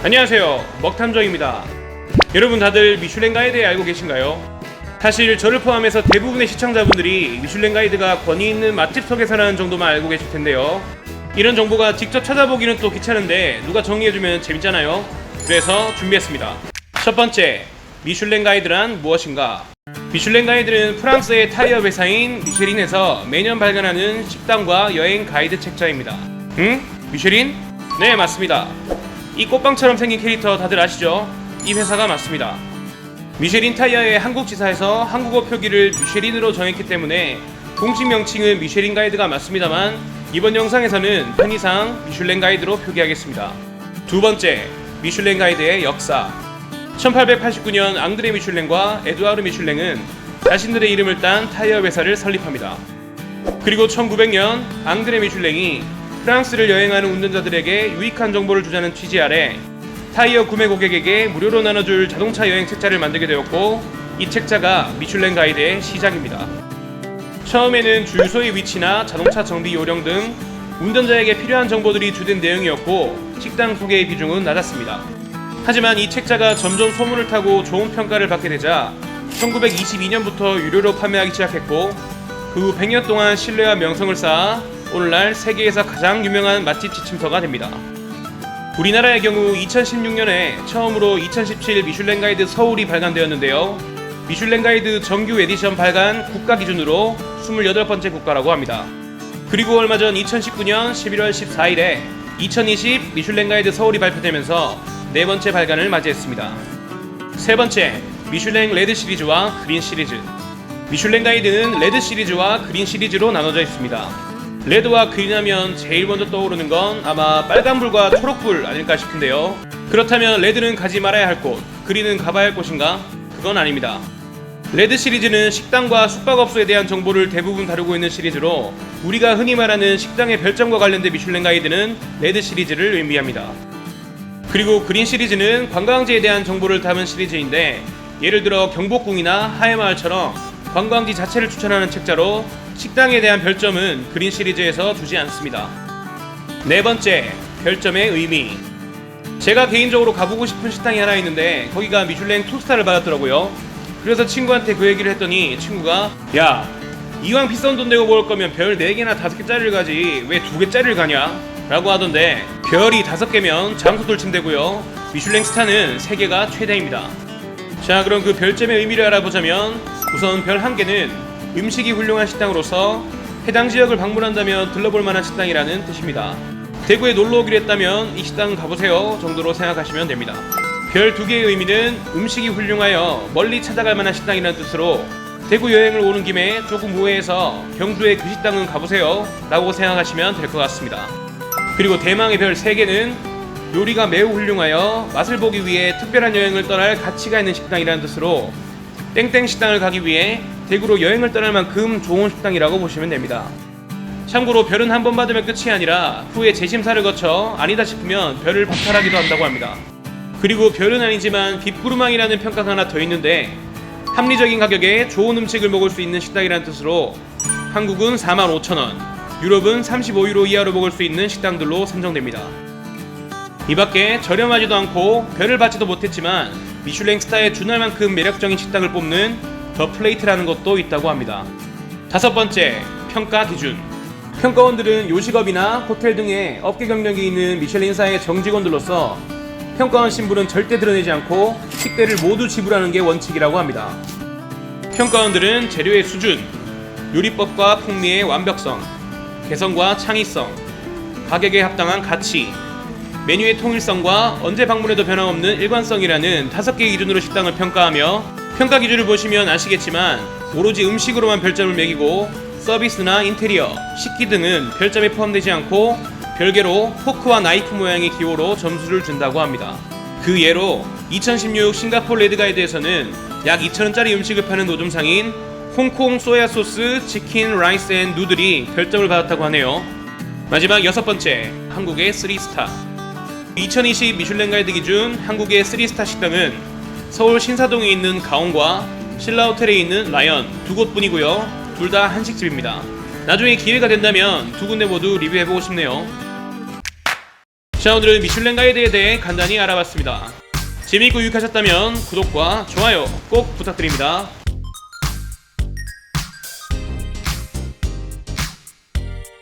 안녕하세요, 먹탐정입니다. 여러분 다들 미슐랭 가이드에 알고 계신가요? 사실 저를 포함해서 대부분의 시청자분들이 미슐랭 가이드가 권위 있는 맛집 소개서라는 정도만 알고 계실 텐데요. 이런 정보가 직접 찾아보기는 또 귀찮은데 누가 정리해주면 재밌잖아요. 그래서 준비했습니다. 첫 번째, 미슐랭 가이드란 무엇인가? 미슐랭 가이드는 프랑스의 타이어 회사인 미쉐린에서 매년 발간하는 식당과 여행 가이드 책자입니다. 응? 미쉐린? 네, 맞습니다. 이 꽃빵처럼 생긴 캐릭터 다들 아시죠? 이 회사가 맞습니다. 미쉐린 타이어의 한국 지사에서 한국어 표기를 미쉐린으로 정했기 때문에 공식 명칭은 미쉐린 가이드가 맞습니다만 이번 영상에서는 편의상 미슐랭 가이드로 표기하겠습니다. 두 번째, 미슐랭 가이드의 역사. 1889년 앙드레 미슐랭과 에두아르 미슐랭은 자신들의 이름을 딴 타이어 회사를 설립합니다. 그리고 1900년 앙드레 미슐랭이 프랑스를 여행하는 운전자들에게 유익한 정보를 주자는 취지 아래 타이어 구매 고객에게 무료로 나눠줄 자동차 여행 책자를 만들게 되었고, 이 책자가 미슐랭 가이드의 시작입니다. 처음에는 주유소의 위치나 자동차 정비 요령 등 운전자에게 필요한 정보들이 주된 내용이었고 식당 소개의 비중은 낮았습니다. 하지만 이 책자가 점점 소문을 타고 좋은 평가를 받게 되자 1922년부터 유료로 판매하기 시작했고, 그 후 100년 동안 신뢰와 명성을 쌓아 오늘날 세계에서 가장 유명한 맛집 지침서가 됩니다. 우리나라의 경우 2016년에 처음으로 2017 미슐랭 가이드 서울이 발간되었는데요. 미슐랭 가이드 정규 에디션 발간 국가 기준으로 28번째 국가라고 합니다. 그리고 얼마 전 2019년 11월 14일에 2020 미슐랭 가이드 서울이 발표되면서 4번째 발간을 맞이했습니다. 세 번째, 미슐랭 레드 시리즈와 그린 시리즈. 미슐랭 가이드는 레드 시리즈와 그린 시리즈로 나눠져 있습니다. 레드와 그린 하면 제일 먼저 떠오르는 건 아마 빨간불과 초록불 아닐까 싶은데요. 그렇다면 레드는 가지 말아야 할 곳, 그린은 가봐야 할 곳인가? 그건 아닙니다. 레드 시리즈는 식당과 숙박업소에 대한 정보를 대부분 다루고 있는 시리즈로 우리가 흔히 말하는 식당의 별점과 관련된 미슐랭 가이드는 레드 시리즈를 의미합니다. 그리고 그린 시리즈는 관광지에 대한 정보를 담은 시리즈인데, 예를 들어 경복궁이나 하회마을처럼 관광지 자체를 추천하는 책자로 식당에 대한 별점은 그린 시리즈에서 주지 않습니다. 네 번째, 별점의 의미. 제가 개인적으로 가보고 싶은 식당이 하나 있는데 거기가 미슐랭 2스타를 받았더라고요. 그래서 친구한테 그 얘기를 했더니 친구가, 야, 이왕 비싼 돈 내고 먹을 거면 별 4개나 5개짜리를 가지 왜 2개짜리를 가냐? 라고 하던데, 별이 5개면 장소 돌침되고요. 미슐랭 스타는 3개가 최대입니다. 자, 그럼 그 별점의 의미를 알아보자면 우선 별 1개는 음식이 훌륭한 식당으로서 해당 지역을 방문한다면 들러볼 만한 식당이라는 뜻입니다. 대구에 놀러 오기로 했다면 이 식당 가보세요 정도로 생각하시면 됩니다. 별 2개의 의미는 음식이 훌륭하여 멀리 찾아갈 만한 식당이라는 뜻으로 대구 여행을 오는 김에 조금 우회해서 경주의 그 식당은 가보세요 라고 생각하시면 될 것 같습니다. 그리고 대망의 별 3개는 요리가 매우 훌륭하여 맛을 보기 위해 특별한 여행을 떠날 가치가 있는 식당이라는 뜻으로 땡땡 식당을 가기 위해 대구로 여행을 떠날 만큼 좋은 식당이라고 보시면 됩니다. 참고로 별은 한 번 받으면 끝이 아니라 후에 재심사를 거쳐 아니다 싶으면 별을 박탈하기도 한다고 합니다. 그리고 별은 아니지만 빗구르망이라는 평가가 하나 더 있는데, 합리적인 가격에 좋은 음식을 먹을 수 있는 식당이라는 뜻으로 한국은 45,000원, 유럽은 35유로 이하로 먹을 수 있는 식당들로 선정됩니다. 이 밖에 저렴하지도 않고 별을 받지도 못했지만 미슐랭 스타에 준할 만큼 매력적인 식당을 뽑는 더 플레이트라는 것도 있다고 합니다. 다섯 번째, 평가 기준. 평가원들은 요식업이나 호텔 등의 업계 경력이 있는 미슐랭사의 정직원들로서 평가원 신분은 절대 드러내지 않고 식대를 모두 지불하는 게 원칙이라고 합니다. 평가원들은 재료의 수준, 요리법과 풍미의 완벽성, 개성과 창의성, 가격에 합당한 가치, 메뉴의 통일성과 언제 방문해도 변함없는 일관성이라는 5개의 기준으로 식당을 평가하며, 평가 기준을 보시면 아시겠지만 오로지 음식으로만 별점을 매기고 서비스나 인테리어, 식기 등은 별점에 포함되지 않고 별개로 포크와 나이프 모양의 기호로 점수를 준다고 합니다. 그 예로 2016 싱가포르 레드 가이드에서는 약 2,000원짜리 음식을 파는 노점상인 홍콩 소야 소스 치킨 라이스 앤 누들이 별점을 받았다고 하네요. 마지막 6번째, 한국의 3스타. 2020 미슐랭 가이드 기준 한국의 3스타 식당은 서울 신사동에 있는 가온과 신라호텔에 있는 라연 2곳뿐이고요. 둘 다 한식집입니다. 나중에 기회가 된다면 2군데 모두 리뷰해보고 싶네요. 자, 오늘은 미슐랭 가이드에 대해 간단히 알아봤습니다. 재미있고 유익하셨다면 구독과 좋아요 꼭 부탁드립니다.